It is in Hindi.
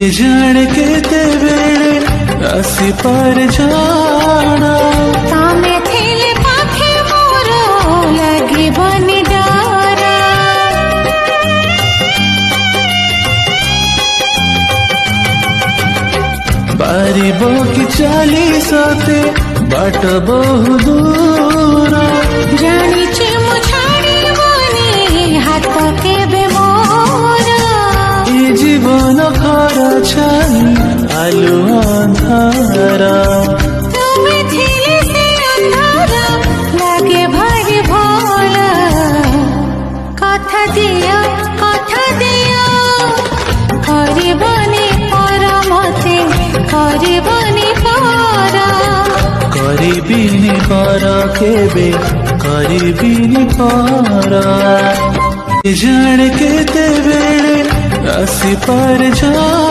जाने केते बेड़े आसी पार जाना तामे थेले पाखे मोरो लगे बनी डारा बारी बोकी चाली सोते बाट बहु दूर जानी चे मुछाड़ी बनी हाथ के बेमोरा ये जीवन खरा छाई आलू अंधारा तुमे थेले से अंधारा लगे भारी भोला कथा दिया करबनी परा मते करबनी परा करिबिनी पर केबे करिबिनी पर जाने केते बेड़े आसी पार जा